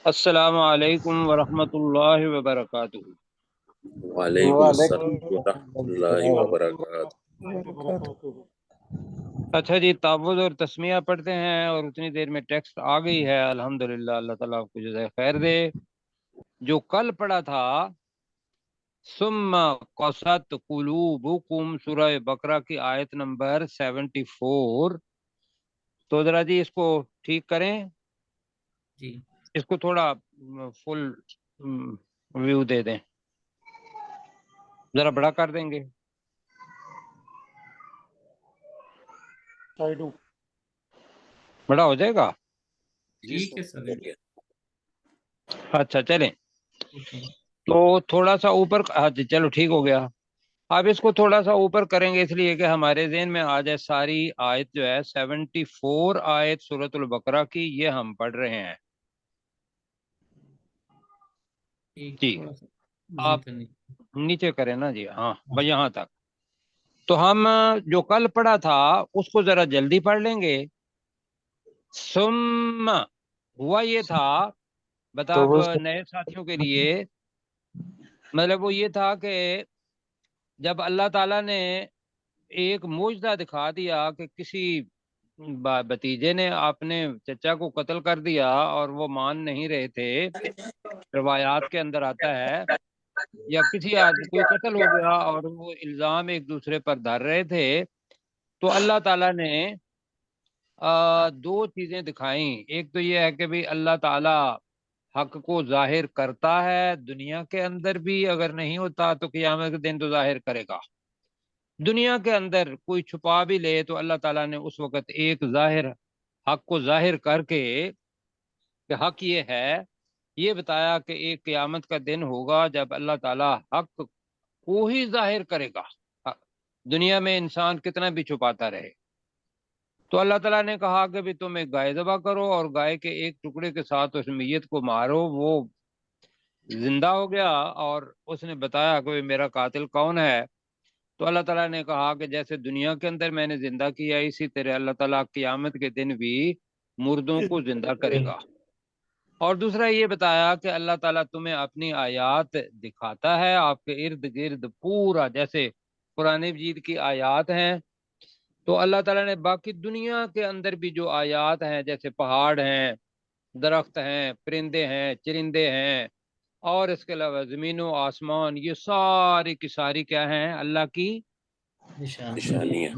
السلام علیکم ورحمۃ اللہ وبرکاتہ۔ وعلیکم السلام وعلیکم ورحمۃ اللہ وبرکاتہ۔ اچھا جی، تعوذ اور تسمیہ پڑھتے ہیں اور اتنی دیر میں ٹیکسٹ آ گئی ہے، الحمدللہ، اللہ تعالیٰ کو جزائے خیر دے۔ جو کل پڑھا تھا ثم قست قلوبکم، سورہ بقرہ کی آیت نمبر 74، تو ذرا جی اس کو ٹھیک کریں، جی اس کو تھوڑا فل ویو دے دیں، ذرا بڑا کر دیں گے۔ بڑا ہو جائے گا؟ ٹھیک ہے سر، اچھا چلیں، تو تھوڑا سا اوپر، ہاں جی چلو ٹھیک ہو گیا۔ اب اس کو تھوڑا سا اوپر کریں گے اس لیے کہ ہمارے ذہن میں آ جائے ساری آیت جو ہے 74 آیت سورۃ البقرہ کی، یہ ہم پڑھ رہے ہیں جی۔ آپ نیچے کریں نا جی، ہاں بس یہاں تک۔ تو ہم جو کل پڑھا تھا اس کو ذرا جلدی پڑھ لیں گے۔ ثم ہوا یہ تھا، بتا نئے ساتھیوں کے لیے، مطلب وہ یہ تھا کہ جب اللہ تعالیٰ نے ایک معجزہ دکھا دیا کہ کسی بھتیجے نے اپنے چچا کو قتل کر دیا اور وہ مان نہیں رہے تھے، روایات کے اندر آتا ہے، یا کسی آدمی کوئی قتل ہو گیا اور وہ الزام ایک دوسرے پر دھر رہے تھے، تو اللہ تعالیٰ نے دو چیزیں دکھائیں۔ ایک تو یہ ہے کہ بھی اللہ تعالیٰ حق کو ظاہر کرتا ہے دنیا کے اندر بھی، اگر نہیں ہوتا تو قیامت کے دن تو ظاہر کرے گا۔ دنیا کے اندر کوئی چھپا بھی لے تو اللہ تعالیٰ نے اس وقت ایک ظاہر حق کو ظاہر کر کے کہ حق یہ ہے، یہ بتایا کہ ایک قیامت کا دن ہوگا جب اللہ تعالیٰ حق کو ہی ظاہر کرے گا، دنیا میں انسان کتنا بھی چھپاتا رہے۔ تو اللہ تعالیٰ نے کہا کہ بھی تم ایک گائے ذبح کرو اور گائے کے ایک ٹکڑے کے ساتھ اس میت کو مارو، وہ زندہ ہو گیا اور اس نے بتایا کہ میرا قاتل کون ہے۔ تو اللہ تعالیٰ نے کہا کہ جیسے دنیا کے اندر میں نے زندہ کیا، اسی طرح اللہ تعالیٰ قیامت کے دن بھی مردوں کو زندہ کرے گا۔ اور دوسرا یہ بتایا کہ اللہ تعالیٰ تمہیں اپنی آیات دکھاتا ہے، آپ کے ارد گرد پورا، جیسے قرآن مجید کی آیات ہیں، تو اللہ تعالیٰ نے باقی دنیا کے اندر بھی جو آیات ہیں، جیسے پہاڑ ہیں، درخت ہیں، پرندے ہیں، چرندے ہیں، اور اس کے علاوہ زمین و آسمان، یہ ساری کی ساری کیا ہیں؟ اللہ کی نشانیاں۔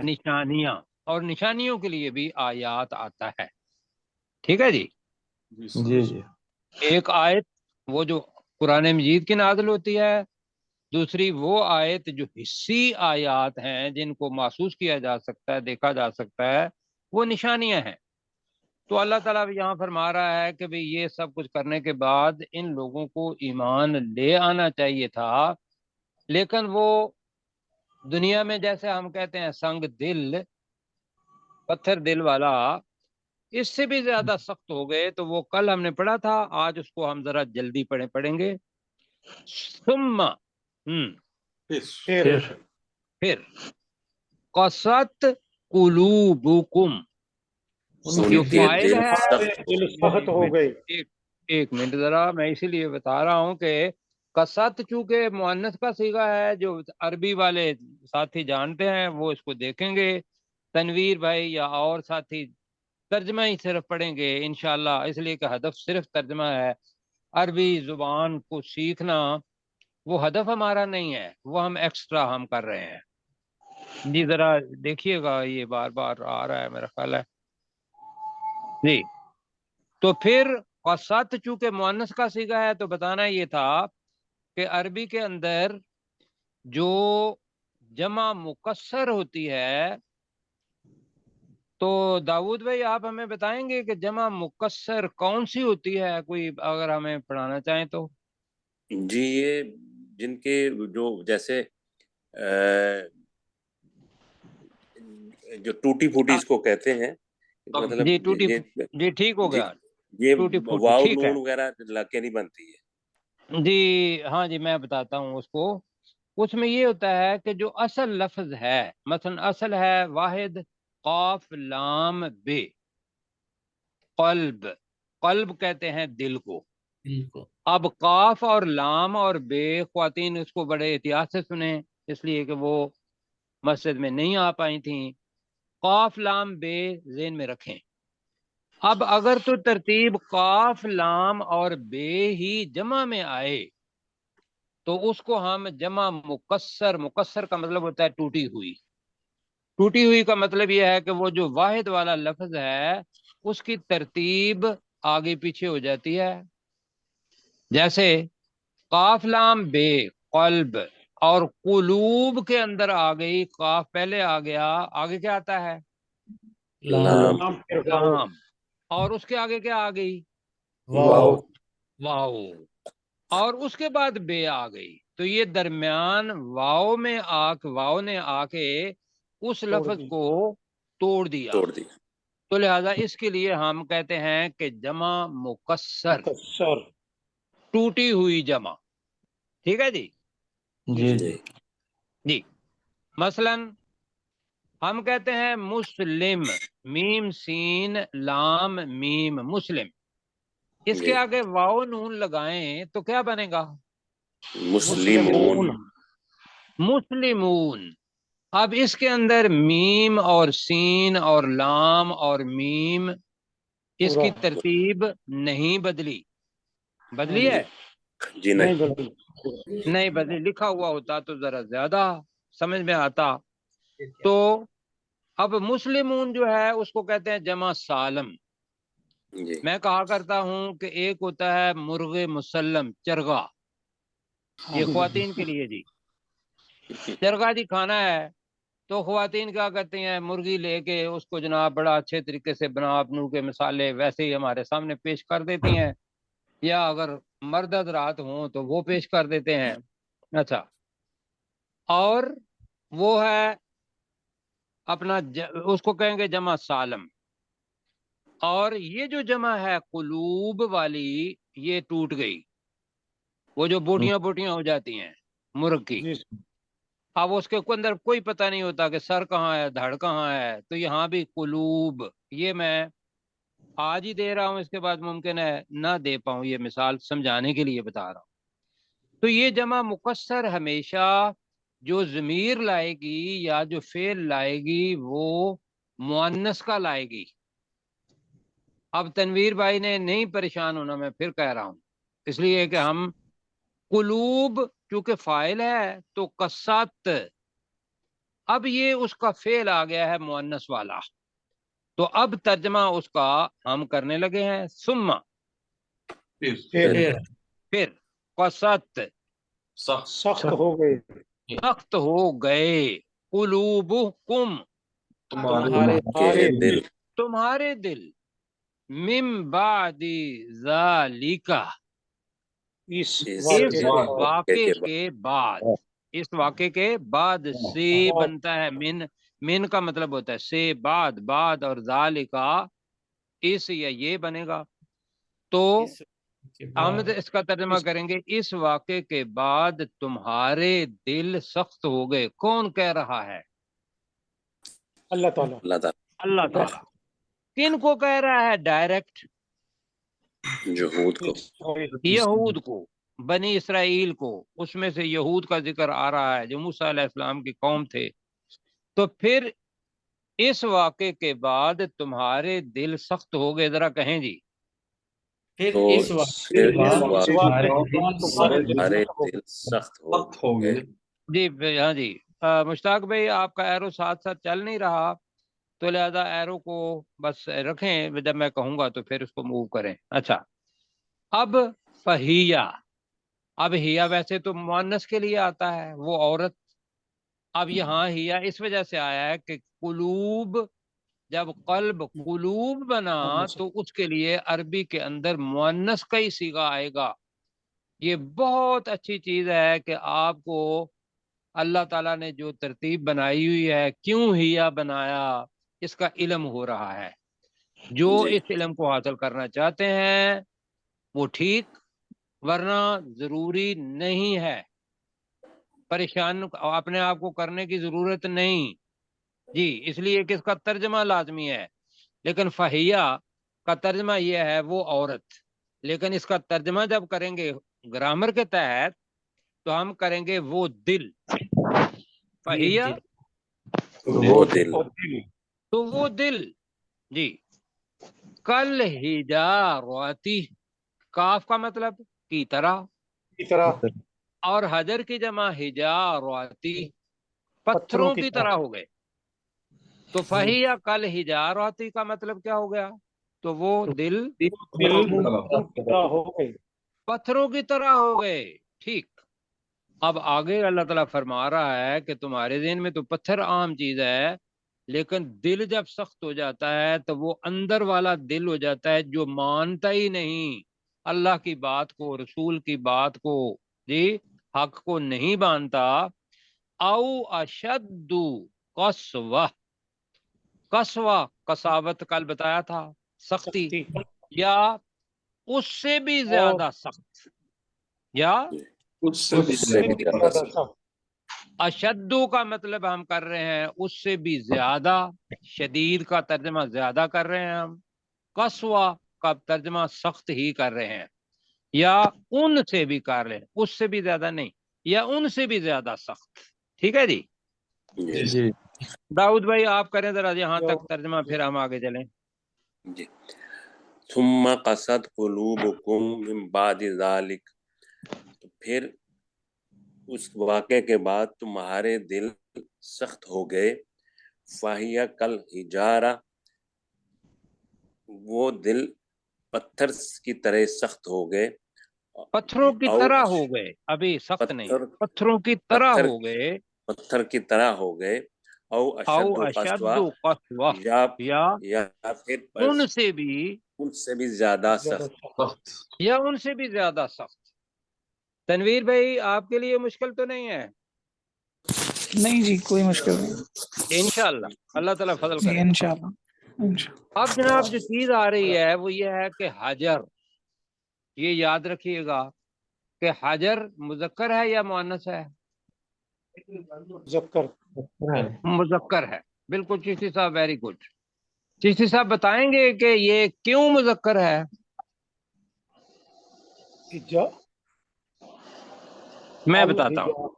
نشانیاں، اور نشانیوں کے لیے بھی آیات آتا ہے۔ ٹھیک ہے جی، جی جی، ایک آیت وہ جو قرآن مجید کی نازل ہوتی ہے، دوسری وہ آیت جو حصی آیات ہیں جن کو محسوس کیا جا سکتا ہے، دیکھا جا سکتا ہے، وہ نشانیاں ہیں۔ تو اللہ تعالیٰ بھی یہاں فرما رہا ہے کہ بھی یہ سب کچھ کرنے کے بعد ان لوگوں کو ایمان لے آنا چاہیے تھا، لیکن وہ دنیا میں جیسے ہم کہتے ہیں سنگ دل، پتھر دل والا، اس سے بھی زیادہ سخت ہو گئے۔ تو وہ کل ہم نے پڑھا تھا، آج اس کو ہم ذرا جلدی پڑھیں گے۔ ثم پھر قست قلوبکم، جو فائل دل ہے، سخت ہو گئی۔ ایک منٹ ذرا، میں اسی لیے بتا رہا ہوں کہ قصت چونکہ مؤنث کا صیغہ ہے، جو عربی والے ساتھی جانتے ہیں وہ اس کو دیکھیں گے، تنویر بھائی یا اور ساتھی ترجمہ ہی صرف پڑھیں گے انشاءاللہ، اس لیے کہ ہدف صرف ترجمہ ہے۔ عربی زبان کو سیکھنا وہ ہدف ہمارا نہیں ہے، وہ ہم ایکسٹرا ہم کر رہے ہیں جی۔ ذرا دیکھیے گا، یہ بار بار آ رہا ہے میرا خیال ہے جی۔ تو پھر قصت چونکہ مؤنث کا صیغہ ہے، تو بتانا یہ تھا کہ عربی کے اندر جو جمع مکسر ہوتی ہے، تو داؤد بھائی آپ ہمیں بتائیں گے کہ جمع مکسر کون سی ہوتی ہے، کوئی اگر ہمیں پڑھانا چاہیں تو؟ جی، یہ جن کے جو جیسے جو ٹوٹی پھوٹی اس کو کہتے ہیں، مطلب جی ٹوٹی، جی ٹھیک ہو جی، گیا، یہ ٹوٹی پھوٹی واو ٹھیک ہے نون وغیرہ لگ کے نہیں بنتی ہے جی۔ ہاں جی، میں بتاتا ہوں اس کو۔ اس میں یہ ہوتا ہے کہ جو اصل لفظ ہے، مثلا اصل ہے واحد قاف لام بے، قلب، قلب کہتے ہیں دل کو۔ بالکل۔ اب قاف اور لام اور بے، خواتین اس کو بڑے احتیاط سے سنیں، اس لیے کہ وہ مسجد میں نہیں آ پائی تھیں۔ قاف لام بے ذہن میں رکھیں۔ اب اگر تو ترتیب قاف لام اور بے ہی جمع میں آئے تو اس کو ہم جمع مکسر، مکسر کا مطلب ہوتا ہے ٹوٹی ہوئی۔ ٹوٹی ہوئی کا مطلب یہ ہے کہ وہ جو واحد والا لفظ ہے اس کی ترتیب آگے پیچھے ہو جاتی ہے۔ جیسے قاف لام بے قلب، اور قلوب کے اندر آ گئی، قاف پہلے آ گیا، آگے کیا آتا ہے؟ لام۔ لام، اور اس کے آگے کیا آ گئی؟ واو۔ واو، اور اس کے بعد بے آ گئی۔ تو یہ درمیان واو میں واو نے آ کے اس لفظ کو توڑ دیا، تو لہذا اس کے لیے ہم کہتے ہیں کہ جمع مکسر، ٹوٹی ہوئی جمع۔ ٹھیک ہے جی؟ جی جی۔ جی مثلا ہم کہتے ہیں مسلم، میم سین لام میم، مسلم، اس کے آگے واو نون لگائیں تو کیا بنے گا؟ مسلمون۔ مسلمون۔ اب اس کے اندر میم اور سین اور لام اور میم، اس کی ترتیب نہیں بدلی، بدلی ہے؟ جی نہیں۔ نہیں بدلی، لکھا ہوا ہوتا تو ذرا زیادہ سمجھ میں آتا۔ تو اب مسلمون جو ہے اس کو کہتے ہیں جمع سالم۔ میں کہا کرتا ہوں کہ ایک ہوتا ہے مرغ مسلم، چرگا، یہ خواتین کے لیے جی، چرگا جی کھانا ہے تو خواتین کیا کرتی ہیں، مرغی لے کے اس کو جناب بڑا اچھے طریقے سے بنا بنو کے مسالے ویسے ہی ہمارے سامنے پیش کر دیتی ہیں، یا اگر مرد حضرات ہوں تو وہ پیش کر دیتے ہیں۔ اچھا، اور وہ ہے اپنا اس کو کہیں گے جمع سالم۔ اور یہ جو جمع ہے قلوب والی، یہ ٹوٹ گئی، وہ جو بوٹیاں بوٹیاں ہو جاتی ہیں مرغ کی، اب اس کے اندر کوئی پتہ نہیں ہوتا کہ سر کہاں ہے دھڑ کہاں ہے، تو یہاں بھی قلوب، یہ میں آج ہی دے رہا ہوں، اس کے بعد ممکن ہے نہ دے پاؤں، یہ مثال سمجھانے کے لیے بتا رہا ہوں۔ تو یہ جمع مکسر ہمیشہ جو ضمیر لائے گی یا جو فعل لائے گی وہ مؤنث کا لائے گی۔ اب تنویر بھائی نے نہیں پریشان ہونا، میں پھر کہہ رہا ہوں، اس لیے کہ ہم قلوب چونکہ فاعل ہے تو قصت، اب یہ اس کا فعل آ گیا ہے مؤنث والا، تو اب ترجمہ اس کا ہم کرنے لگے ہیں، ثم، پھر قصت، سخت ہو گئے، سخت ہو گئے، قلوبکم، تمہارے دل، من بعد ذالک، اس اس واقعے کے بعد، اس واقعے کے بعد سے بنتا ہے من کا مطلب ہوتا ہے سے بعد، بعد اور ذالکا اس یا یہ بنے گا، تو ہم اس کا ترجمہ کریں گے اس واقعے کے بعد تمہارے دل سخت ہو گئے۔ کون کہہ رہا ہے؟ اللہ تعالیٰ۔ اللہ تعالیٰ۔ کن کو کہہ رہا ہے؟ ڈائریکٹ یہود کو، بنی اسرائیل کو، اس میں سے یہود کا ذکر آ رہا ہے جو موسیٰ علیہ السلام کی قوم تھے۔ تو پھر اس واقعے کے بعد تمہارے دل سخت ہو گئے، ذرا کہیں جی، پھر اس ہمارے دل سخت ہو گئے۔ جی ہاں جی، مشتاق بھائی آپ کا ایرو ساتھ ساتھ چل نہیں رہا، تو لہذا ایرو کو بس رکھیں، جب میں کہوں گا تو پھر اس کو موو کریں۔ اچھا، اب فہیا، اب ہیا ویسے تو مؤنث کے لیے آتا ہے، وہ عورت، اب یہاں ہیا اس وجہ سے آیا ہے کہ قلوب، جب قلب قلوب بنا تو اس کے لیے عربی کے اندر مؤنث کا ہی صیغہ آئے گا۔ یہ بہت اچھی چیز ہے کہ آپ کو اللہ تعالیٰ نے جو ترتیب بنائی ہوئی ہے، کیوں ہیا بنایا، اس کا علم ہو رہا ہے۔ جو اس علم کو حاصل کرنا چاہتے ہیں وہ ٹھیک، ورنہ ضروری نہیں ہے، پریشان اپنے آپ کو کرنے کی ضرورت نہیں جی، اس لیے کہ اس کا ترجمہ لازمی ہے۔ لیکن فہیا کا ترجمہ یہ ہے وہ عورت، لیکن اس کا ترجمہ جب کریں گے گرامر کے تحت تو ہم کریں گے وہ دل، فہیہ وہ دل، تو وہ دل جی، کل حجارتی، کاف کا مطلب کی طرح، اور حجر کی جمع حجارتی، پتھروں کی طرح ہو گئے. تو فہیہ کل حجارتی کا مطلب کیا ہو گیا؟ تو وہ دل پتھروں کی طرح ہو گئے. ٹھیک، اب آگے اللہ تعالیٰ فرما رہا ہے کہ تمہارے ذہن میں تو پتھر عام چیز ہے، لیکن دل جب سخت ہو جاتا ہے تو وہ اندر والا دل ہو جاتا ہے جو مانتا ہی نہیں اللہ کی بات کو، رسول کی بات کو، جی حق کو نہیں مانتا. او اشد قسوہ، قسوہ قساوت کل بتایا تھا سختی، یا اس سے بھی زیادہ سخت، یا اس سے بھی زیادہ سخت. اشدو کا مطلب ہم کر رہے ہیں اس سے بھی زیادہ، شدید کا ترجمہ زیادہ کر رہے ہیں ہم، قسوہ کا ترجمہ سخت ہی کر رہے ہیں، یا ان سے بھی کر رہے ہیں، اس سے بھی زیادہ نہیں، یا ان سے بھی زیادہ سخت. ٹھیک ہے جی. جی داؤد بھائی آپ کریں ذرا یہاں تک ترجمہ، پھر ہم آگے چلیں. جی. ثم قست قلوبکم من بعد ذلک، تو پھر اس واقعے کے بعد تمہارے دل سخت ہو گئے. فاہیہ کل حجارہ، وہ دل پتھر کی طرح سخت ہو گئے. پتھروں کی طرح ہو گئے، ابھی سخت نہیں، پتھروں کی طرح ہو گئے. پتھر کی طرح ہو گئے. او اشد قسوہ، یا پھر ان سے بھی، ان سے بھی زیادہ سخت. یا ان سے بھی زیادہ سخت. تنویر بھائی آپ کے لیے مشکل تو نہیں ہے؟ نہیں جی کوئی مشکل نہیں، انشاءاللہ اللہ تعالیٰ فضل کرے گا. انشاءاللہ. اب جناب جو چیز آ رہی ہے وہ یہ ہے کہ حجر، یہ یاد رکھیے گا کہ حجر مذکر ہے یا مؤنث ہے؟ مذکر ہے. بالکل چشتی صاحب، ویری گڈ. چشتی صاحب بتائیں گے کہ یہ کیوں مذکر ہے؟ میں بتاتا ہوں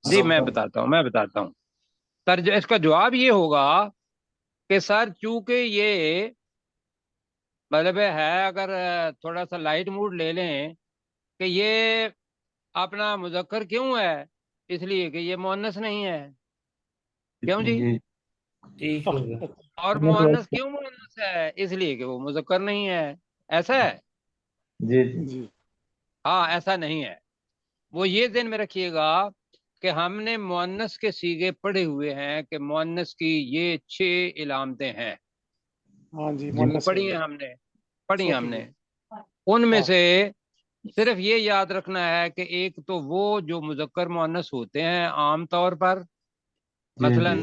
جی، میں بتاتا ہوں. اس کا جواب یہ ہوگا کہ سر چونکہ یہ مطلب ہے، اگر تھوڑا سا لائٹ موڈ لے لیں کہ یہ اپنا مذکر کیوں ہے، اس لیے کہ یہ مؤنث نہیں ہے. کیوں جی؟ اور مؤنث کیوں مؤنث ہے؟ اس لیے کہ وہ مذکر نہیں ہے. ایسا ہے؟ جی ہاں ایسا نہیں ہے. وہ یہ ذہن میں رکھیے گا کہ ہم نے مؤنث کے صیغے پڑھے ہوئے ہیں کہ مؤنث کی یہ 6 علامتیں ہیں. ہاں جی، پڑھی ہیں ہم نے. ان میں سے صرف یہ یاد رکھنا ہے کہ ایک تو وہ جو مذکر مؤنث ہوتے ہیں عام طور پر، مثلا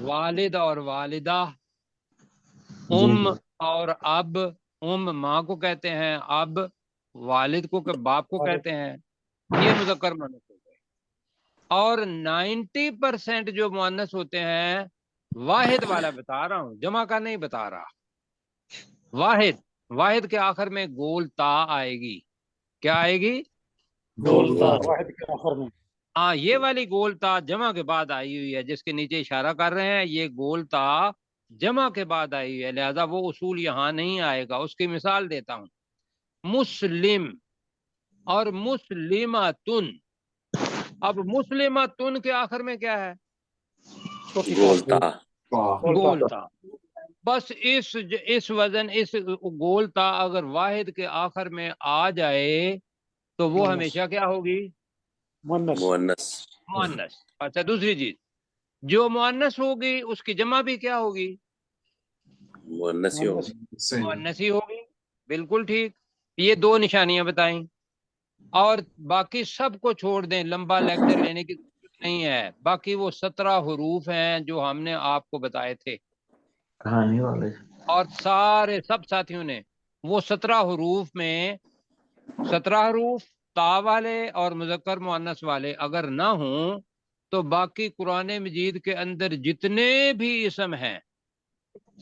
والد اور والدہ، ام اور اب، ام ماں کو کہتے ہیں، اب والد کو کہ باپ کو کہتے ہیں، یہ مذکر مؤنث ہوتے ہیں. اور 90% جو مؤنث ہوتے ہیں، واحد والا بتا رہا ہوں، جمع کا نہیں بتا رہا، واحد کے آخر میں گول تا آئے گی. کیا آئے گی؟ واحد کے آخر میں. ہاں، یہ والی گول تا جمع کے بعد آئی ہوئی ہے، جس کے نیچے اشارہ کر رہے ہیں، یہ گول تا جمع کے بعد آئی ہوئی ہے، لہذا وہ اصول یہاں نہیں آئے گا. اس کی مثال دیتا ہوں، مسلم اور مسلماتن. اب مسلماتن کے آخر میں کیا ہے؟ گولتا. بس اس وزن، اس گولتا اگر واحد کے آخر میں آ جائے تو وہ ہمیشہ کیا ہوگی؟ مؤنث. اچھا دوسری چیز، جو مؤنث ہوگی اس کی جمع بھی کیا ہوگی؟ مؤنث ہی ہوگی. بالکل ٹھیک. یہ 2 نشانیاں بتائیں، اور باقی سب کو چھوڑ دیں، لمبا لیکچر لینے کی ضرورت نہیں ہے. باقی وہ 17 حروف ہیں جو ہم نے آپ کو بتائے تھے، کہانی والے، اور سب ساتھیوں نے وہ 17 حروف میں 17 حروف تا والے اور مذکر مؤنث والے اگر نہ ہوں تو باقی قرآن مجید کے اندر جتنے بھی اسم ہیں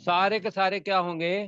سارے کے سارے کیا ہوں گے؟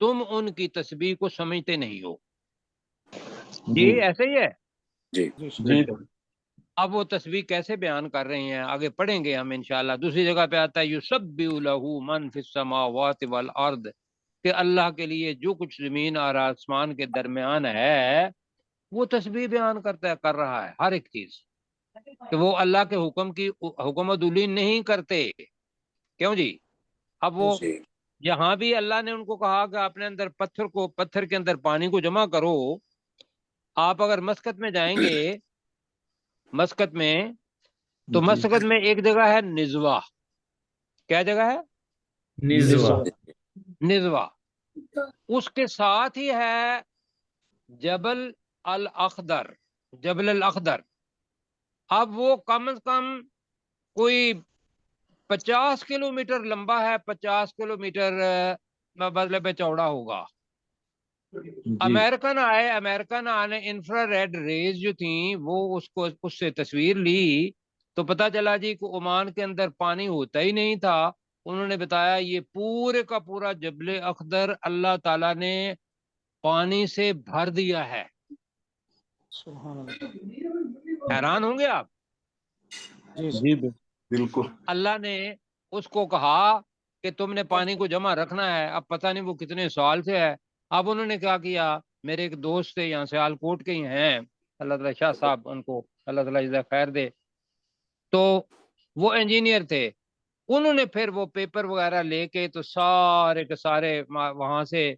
تم ان کی تسبیح کو سمجھتے نہیں ہو. جی ایسے ہی ہے. جی جی اب وہ تسبیح کیسے بیان کر رہے ہیں آگے پڑھیں گے ہم انشاءاللہ. دوسری جگہ پہ آتا ہے یسبح لہ من فی السماوات والارض، کہ اللہ کے لیے جو کچھ زمین اور آسمان کے درمیان ہے وہ تسبیح بیان کر رہا ہے ہر ایک چیز، کہ وہ اللہ کے حکم کی حکم عدولی نہیں کرتے. کیوں جی؟ اب وہ جی یہاں بھی اللہ نے ان کو کہا کہ اپنے اندر پتھر کے اندر پانی کو جمع کرو. آپ اگر مسقط میں جائیں گے، مسقط میں تو مسقط میں ایک جگہ ہے نزوہ. کیا جگہ ہے؟ نزوہ. نزوہ. اس کے ساتھ ہی ہے جبل الاخضر. جبل الاخضر اب وہ کم از کم کوئی 50 کلومیٹر لمبا ہے، 50 کلومیٹر مطلب چوڑا ہوگا. امریکن آنے انفرا ریڈ ریز جو تھیں وہ اس سے تصویر لی تو پتا چلا جی کہ عمان کے اندر پانی ہوتا ہی نہیں تھا. انہوں نے بتایا یہ پورے کا پورا جبل اخضر اللہ تعالیٰ نے پانی سے بھر دیا ہے. سبحان اللہ. حیران ہوں گے آپ. جی بالکل. اللہ نے اس کو کہا کہ تم نے پانی کو جمع رکھنا ہے. اب پتہ نہیں وہ کتنے سال سے ہے. اب انہوں نے کیا کیا، میرے ایک دوست تھے یہاں سے آلکوٹ کے ہی ہیں، اللہ تعالیٰ شاہ صاحب، ان کو اللہ تعالیٰ جزا خیر دے، تو وہ انجینئر تھے. انہوں نے پھر وہ پیپر وغیرہ لے کے تو سارے کے سارے وہاں سے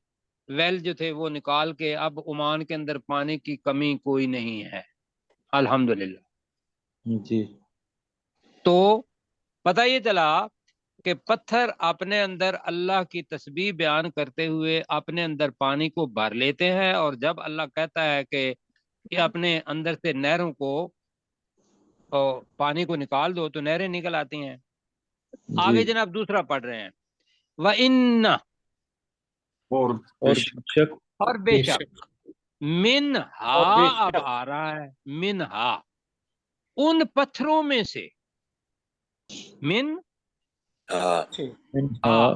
ویل جو تھے وہ نکال کے اب عمان کے اندر پانی کی کمی کوئی نہیں ہے الحمدللہ. جی تو پتہ یہ چلا کہ پتھر اپنے اندر اللہ کی تسبیح بیان کرتے ہوئے اپنے اندر پانی کو بھر لیتے ہیں، اور جب اللہ کہتا ہے کہ یہ اپنے اندر سے نہروں کو پانی کو نکال دو تو نہریں نکل آتی ہیں. آگے جناب دوسرا پڑھ رہے ہیں وَإِنَّ، اور اور بے شک منہا، اب آ رہا ہے منہا، ان پتھروں میں سے، من ہاں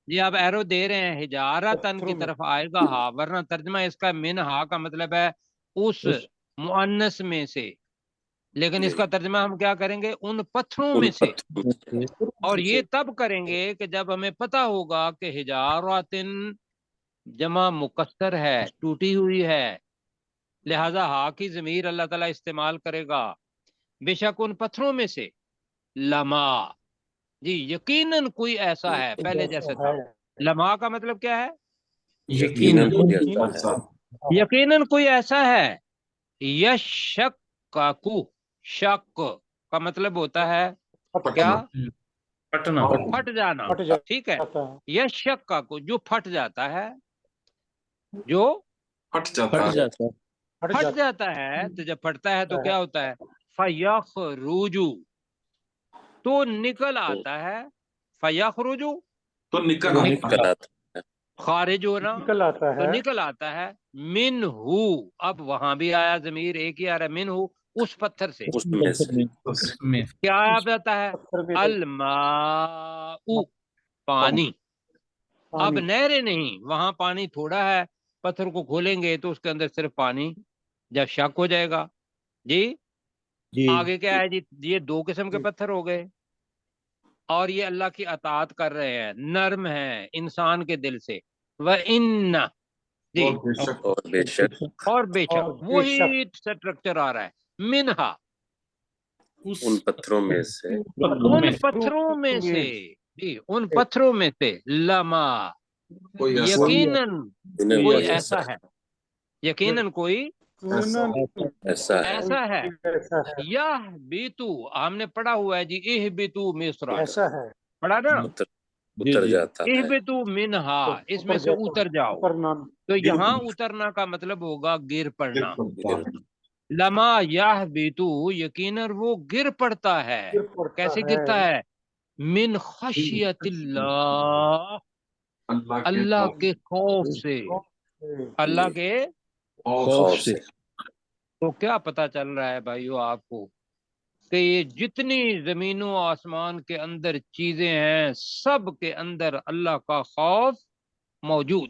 یہ آپ ایرو دے رہے ہیں حجارتن کی طرف آئے گا ہاں، ورنہ ترجمہ اس کا منہا کا مطلب ہے اس مؤنث میں سے، لیکن اس کا ترجمہ ہم کیا کریں گے، ان پتھروں میں سے. اور یہ تب کریں گے کہ جب ہمیں پتہ ہوگا کہ حجارتن جمع مکسر ہے، ٹوٹی ہوئی ہے، لہذا ہا کی ضمیر اللہ تعالیٰ استعمال کرے گا. بے شک ان پتھروں میں سے لما، جی یقیناً کوئی ایسا ہے، پہلے جیسے تھا. لما کا مطلب کیا ہے؟ یقیناً کوئی ایسا ہے. یقیناً کوئی ایسا ہے. یشک کا کو، شک کا مطلب ہوتا ہے کیا؟ پٹنا. پھٹ جانا. ٹھیک ہے، یشک کا کو جو پھٹ جاتا ہے، جو پھٹ جاتا ہے. پھٹ جاتا ہے. تو جب پھٹتا ہے تو کیا ہوتا ہے؟ فَيَخْرُجُ، تو نکل آتا ہے. فَيَخْرُجُ تو نکل نکل آتا ہے. خارج ہونا، نکل آتا تو ہے. نکل آتا ہے. منہ، اب وہاں بھی آیا ضمیر ایک ہی آ رہا ہے، منہ اس پتھر سے. اس میں سے اس میں کیا آ جاتا ہے؟ الماء، پانی. اب نہریں نہیں، وہاں پانی تھوڑا ہے، پتھر کو کھولیں گے تو اس کے اندر صرف پانی، جب شک ہو جائے گا. جی آگے کیا ہے جی؟ یہ دو قسم کے پتھر ہو گئے، اور یہ اللہ کی اطاعت کر رہے ہیں، نرم ہیں انسان کے دل سے. وَإِنَّ، جی اور بے شک اور بے شک وہی اسٹرکچر آ رہا ہے. منہا، ان پتھروں میں سے ان پتھروں میں سے، جی ان پتھروں میں سے لما، کوئی ایسا یقیناً انہیں کوئی کوئی ایسا ہے، یقیناً کوئی ایسا ہے. ایسا ہے. ایسا ہے. یہ بیتو ہم نے پڑھا ہوا ہے جی، اہ بیتو مصر، ایسا ہے. پڑھا نا، اتر جاتا اہ ہے. بیتو منہا، اس میں سے اتر جاؤ. تو یہاں اترنا کا مطلب ہوگا گر پڑنا. لما یہ بیتو، یقیناً وہ گر پڑتا ہے. کیسے گرتا ہے؟ من خشیت اللہ، اللہ کے خوف سے، اللہ کے. خوف سے. تو کیا پتا چل رہا ہے بھائیو آپ کو کہ یہ جتنی زمین و آسمان کے اندر چیزیں ہیں سب کے اندر اللہ کا خوف موجود.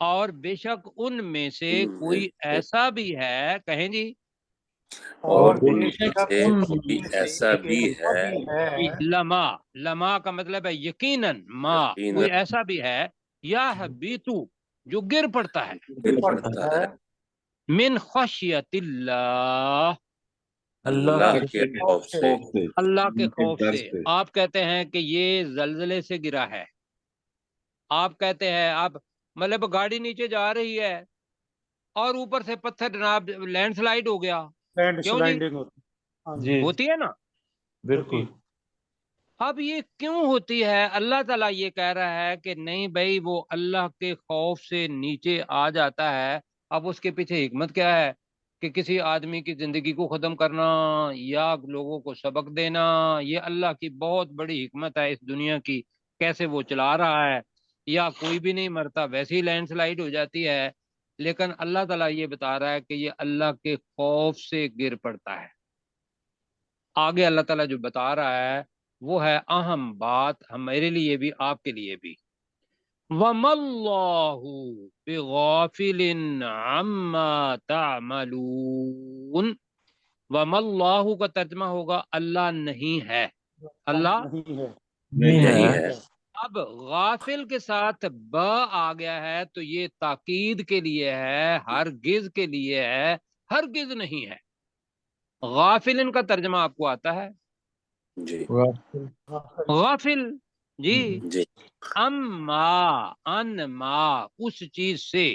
اور بے شک ان میں سے کوئی ایسا بھی ہے، کہیں جی، اور اور ان بے میں شک سے ان کوئی میں سے ایسا ایک بھی ایسا ہے، بھی ہے، لما، لما کا مطلب ہے یقیناً، ما، یقیناً کوئی ایسا بھی ہے، یا حبیتو، جو گر پڑتا ہے، گر پڑتا پڑتا ہے ہے من خشیت اللہ، اللہ کے خوف سے، اللہ کے خوف سے۔ آپ کہتے ہیں کہ یہ زلزلے سے گرا ہے، آپ کہتے ہیں، آپ مطلب گاڑی نیچے جا رہی ہے اور اوپر سے پتھر جناب لینڈ سلائیڈ ہو گیا، لینڈ کیوں جی؟ سلائڈنگ ہوتی ہے۔ ہاں جی، جی ہوتی ہے نا۔ بالکل اب یہ کیوں ہوتی ہے؟ اللہ تعالیٰ یہ کہہ رہا ہے کہ نہیں بھائی، وہ اللہ کے خوف سے نیچے آ جاتا ہے۔ اب اس کے پیچھے حکمت کیا ہے کہ کسی آدمی کی زندگی کو ختم کرنا یا لوگوں کو سبق دینا، یہ اللہ کی بہت بڑی حکمت ہے اس دنیا کی، کیسے وہ چلا رہا ہے۔ یا کوئی بھی نہیں مرتا، ویسے ہی لینڈ سلائیڈ ہو جاتی ہے، لیکن اللہ تعالیٰ یہ بتا رہا ہے کہ یہ اللہ کے خوف سے گر پڑتا ہے۔ آگے اللہ تعالیٰ جو بتا رہا ہے وہ ہے اہم بات، میرے لیے بھی آپ کے لیے بھی۔ وَمَا اللَّهُ بِغَافِلٍ عَمَّا تَعْمَلُونَ۔ وَمَا اللَّهُ کا ترجمہ ہوگا اللہ نہیں ہے، اللہ نہیں ہے، نہیں ہے۔ اب غافل کے ساتھ با آ گیا ہے تو یہ تاکید کے لیے ہے، ہرگز کے لیے ہے، ہرگز نہیں ہے۔ غافل کا ترجمہ آپ کو آتا ہے؟ جی غافل جی، جی اما انما اس چیز سے،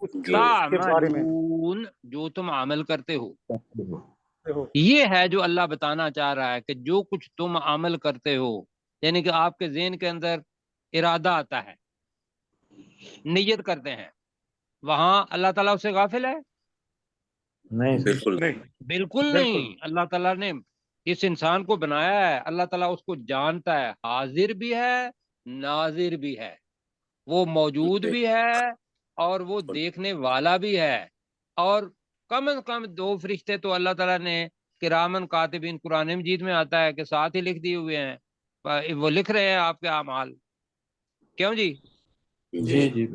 جو کے بارے میں تعملون جو تم عمل کرتے ہو۔ ہو۔ یہ ہے جو اللہ بتانا چاہ رہا ہے کہ جو کچھ تم عمل کرتے ہو، یعنی کہ آپ کے ذہن کے اندر ارادہ آتا ہے، نیت کرتے ہیں، وہاں اللہ تعالیٰ اس سے غافل ہے؟ نہیں بالکل نہیں، بالکل بالکل نہیں۔ اللہ تعالیٰ نے اس انسان کو بنایا ہے، اللہ تعالیٰ اس کو جانتا ہے، حاضر بھی ہے، ناظر بھی ہے، وہ موجود جی بھی ہے اور وہ دیکھنے والا بھی ہے۔ اور کم از کم دو فرشتے تو اللہ تعالیٰ نے کرامن کاتبین، قرآن مجید میں آتا ہے کہ ساتھ ہی لکھ دیے ہوئے ہیں، وہ لکھ رہے ہیں آپ کے اعمال، کیوں جی؟ جی جی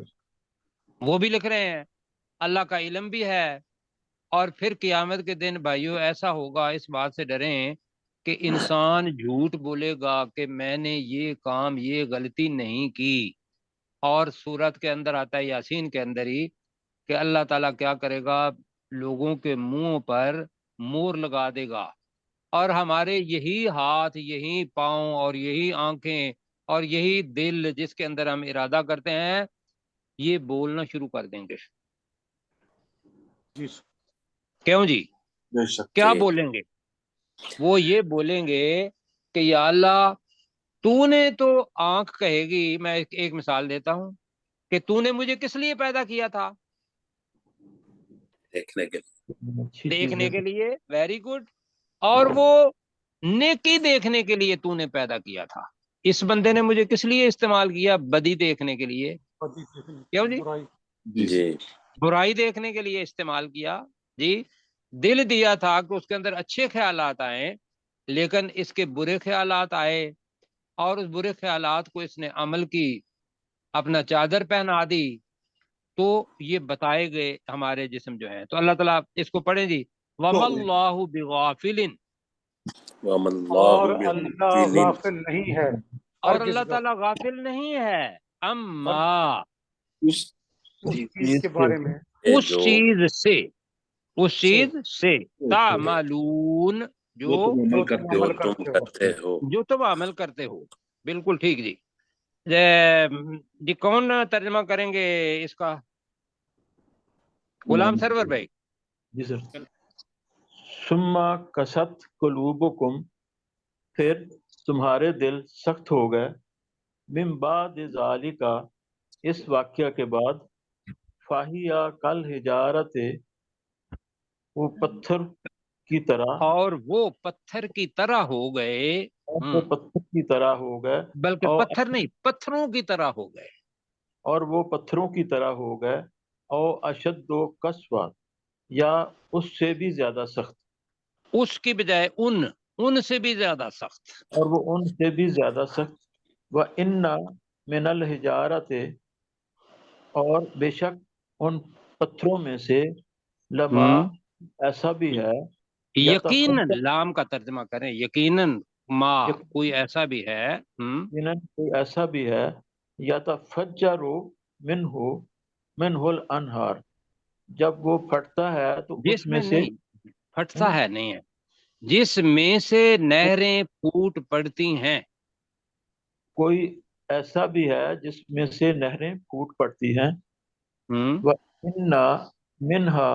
وہ بھی لکھ رہے ہیں، اللہ کا علم بھی ہے۔ اور پھر قیامت کے دن بھائیو ایسا ہوگا، اس بات سے ڈریں کہ انسان جھوٹ بولے گا کہ میں نے یہ کام، یہ غلطی نہیں کی۔ اور سورت کے اندر آتا ہے، یاسین کے اندر ہی، کہ اللہ تعالیٰ کیا کرے گا، لوگوں کے منہ پر مور لگا دے گا، اور ہمارے یہی ہاتھ، یہی پاؤں اور یہی آنکھیں اور یہی دل جس کے اندر ہم ارادہ کرتے ہیں، یہ بولنا شروع کر دیں گے۔ جی کیوں جی؟ بے شک کیا جی بولیں گے؟ وہ یہ بولیں گے کہ یا اللہ، تو نے تو، آنکھ کہے گی، میں ایک مثال دیتا ہوں، کہ تو نے مجھے کس لیے پیدا کیا تھا؟ دیکھنے کے اچھی چیز دیکھنے ہے کے لیے، ویری گڈ۔ اور وہ نیکی دیکھنے کے لیے تو نے پیدا کیا تھا۔ اس بندے نے مجھے کس لیے استعمال کیا؟ بدی دیکھنے کے لیے، کیوں جی؟ برائی، جی جی برائی دیکھنے کے لیے استعمال کیا جی۔ دل دیا تھا کہ اس کے اندر اچھے خیالات آئیں، لیکن اس کے برے خیالات آئے، اور اس برے خیالات کو اس نے عمل کی، اپنا چادر پہنا دی، تو یہ بتائے گئے ہمارے جسم جو ہیں۔ تو اللہ تعالیٰ اس کو پڑھیں جی، وَمَا اللَّهُ بِغَافِلٍ، وَمَا اور اللَّهُ اللہ بِغَافِلٍ غافل نہیں ہے، اور ہرگز اللہ غافل تعالیٰ غافل نہیں ہے، اما اس اس چیز چیز کے بارے میں اس جو چیز سے، اس سے چیز سے، تعملون جو وہ تم جو عمل تم کرتے ہو عمل تم کرتے ہو۔ کرتے ہو۔ جو تم عمل کرتے ہو۔ بالکل ٹھیک جی۔ جی کون ترجمہ کریں گے اس کا؟ غلام سرور بھائی۔ جی سر۔ ثم کست قلوبکم، پھر تمہارے دل سخت ہو گئے، من بعد ذالک، اس واقعہ کے بعد، فاہیا کل حجارت، وہ پتھر کی طرح، اور وہ پتھر کی طرح ہو گئے، وہ پتھر کی طرح ہو گئے، بلکہ اور پتھر نہیں، پتھروں کی طرح ہو گئے۔ وہ پتھروں کی طرح ہو گئے، او اشد و قسوہ، یا اس سے بھی زیادہ سخت، اس کی بجائے ان سے بھی زیادہ سخت۔ اور وہ ان سے بھی زیادہ سخت، وَإِنَّ مِنَ الْحِجَارَةِ، اور بے شک ان پتھروں میں سے لما ایسا بھی ہے یقیناً لام کا ترجمہ کریں، یقیناً ما کوئی ایسا بھی ہے یقیناً کوئی ایسا بھی ہے یتفجروا منہ الانہار، جب وہ پھٹتا ہے تو اس جس میں میں سے نہیں پھٹتا ہے، نہیں ہے، جس میں سے نہریں پھوٹ پڑتی ہیں. کوئی ایسا بھی ہے جس میں سے نہریں پھوٹ پڑتی ہیں، وَإِنَّ مِنْهَا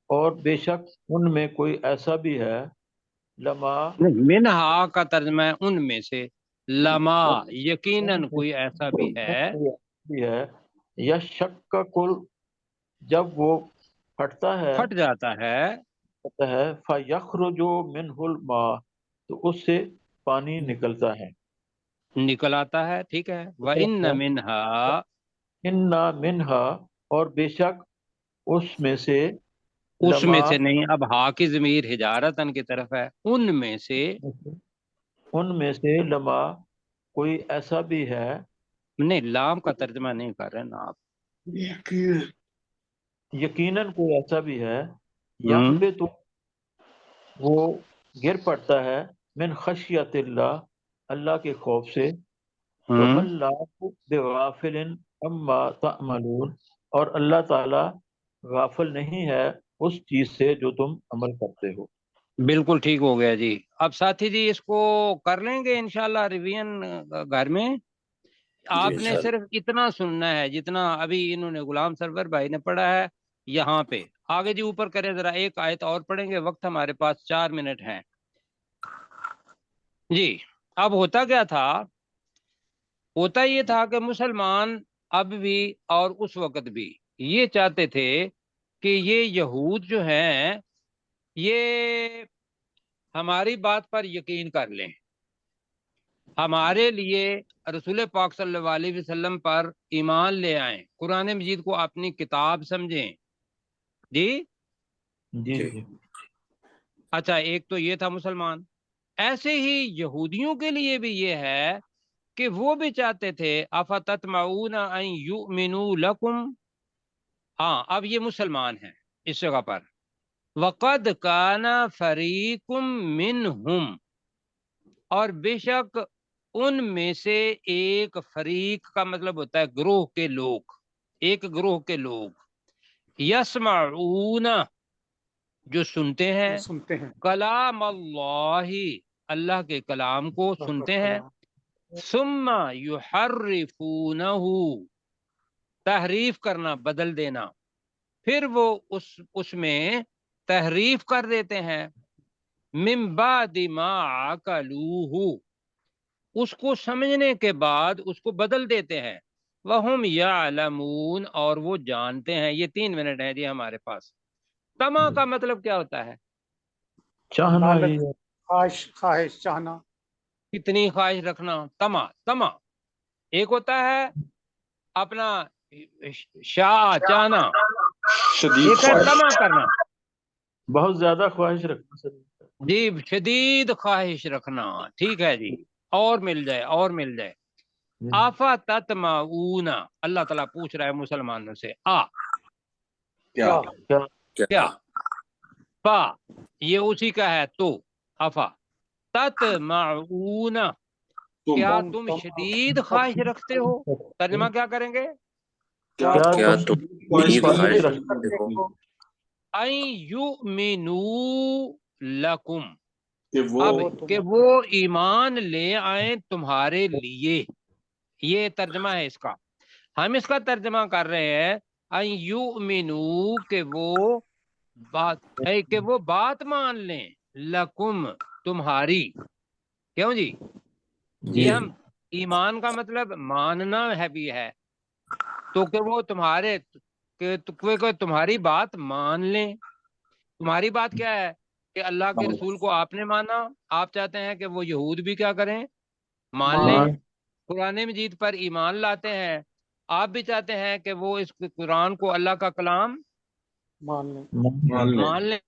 اور بے شک ان میں کوئی ایسا بھی ہے لما منہا کا ترجمہ ہے ان میں سے، لما یقیناً کوئی ایسا بھی ہے یشککل جب وہ پھٹتا ہے پھٹ جاتا ہے، فَيَخْرُجُ مِنْهُ الْمَاءُ تو اس سے پانی نکلتا ہے، نکل آتا ہے، ٹھیک ہے. وَإِنَّ مِنْهَا اِنَّ مِنْهَا اور بے شک اس میں سے اس میں لما سے نہیں، اب ہا کی ضمیر ہجارتن کی طرف ہے، ان میں سے لما کوئی ایسا بھی ہے نہیں، لام کا ترجمہ نہیں کر رہے نا آپ. یقیناً کوئی ایسا بھی ہے یہاں تو وہ گر پڑتا ہے من خشیت اللہ اللہ کے خوف سے، وَمَا اللَّهُ بِغَافِلٍ عَمَّا تَعْمَلُونَ اور اللہ تعالی غافل نہیں ہے اس چیز سے جو تم عمل کرتے ہو. بالکل ٹھیک ہو گیا جی. اب ساتھی جی اس کو کر لیں گے انشاءاللہ ریویژن گھر میں. آپ نے صرف اتنا سننا ہے جتنا ابھی انہوں نے غلام سرور بھائی نے پڑھا ہے یہاں پہ. آگے جی اوپر کریں ذرا، ایک آیت اور پڑھیں گے، وقت ہمارے پاس 4 منٹ ہیں جی. اب ہوتا کیا تھا؟ ہوتا یہ تھا کہ مسلمان اب بھی اور اس وقت بھی یہ چاہتے تھے کہ یہ یہود جو ہیں یہ ہماری بات پر یقین کر لیں، ہمارے لیے رسول پاک صلی اللہ علیہ وسلم پر ایمان لے آئیں، قرآن مجید کو اپنی کتاب سمجھیں. جی جی اچھا، ایک تو یہ تھا مسلمان. ایسے ہی یہودیوں کے لیے بھی یہ ہے کہ وہ بھی چاہتے تھے افتطمعون ان یؤمنوا لکم. ہاں اب یہ مسلمان ہیں اس جگہ پر. وقد کان فریق منہم اور بے شک ان میں سے ایک فریق کا مطلب ہوتا ہے گروہ کے لوگ، ایک گروہ کے لوگ، یسمعون جو سنتے ہیں، کلام اللہ اللہ کے کلام کو سنتے ہیں، ثم یحرفونہ تحریف کرنا، بدل دینا، پھر وہ اس میں تحریف کر دیتے ہیں، من بعد ما عقلوہ اس کو سمجھنے کے بعد اس کو بدل دیتے ہیں، وہم یعلمون اور وہ جانتے ہیں. یہ 3 منٹ ہیں جی ہمارے پاس. تما کا مطلب کیا ہوتا ہے؟ چاہنا ہی لالچ، خواہش چاہنا. کتنی خواہش رکھنا، تما. ایک ہوتا ہے اپنا شاہ چاہنا، شدید ایک ہے خواہش. تما کرنا. بہت زیادہ خواہش رکھنا سر. جی شدید خواہش رکھنا، ٹھیک ہے جی. اور مل جائے، اور مل جائے. آفا تطمعون اللہ تعالیٰ پوچھ رہا ہے مسلمانوں سے، کیا کیا پا یہ اسی کا ہے تو افا تطمعون کیا تم شدید خواہش رکھتے ہو؟ ترجمہ کیا کریں گے؟ کیا تم شدید خواہش رکھتے رکھتے ہو ان یؤمنوا لکم کہ اب کہ وہ ایمان لے آئیں تمہارے لیے. یہ ترجمہ ہے اس کا. ہم اس کا ترجمہ کر رہے ہیں ان یؤمنوا کہ وہ بات مان لیں، لکم تمہاری. کیوں جی؟ یہ ہم ایمان کا مطلب ماننا ہے بھی ہے، تو کہ وہ تمہاری بات مان لیں. تمہاری بات کیا ہے کہ اللہ کے رسول کو آپ نے مانا، آپ چاہتے ہیں کہ وہ یہود بھی کیا کریں؟ مان لیں. قرآن مجید پر ایمان لاتے ہیں، آپ بھی چاہتے ہیں کہ وہ اس قرآن کو اللہ کا کلام مان لیں. مان لیں.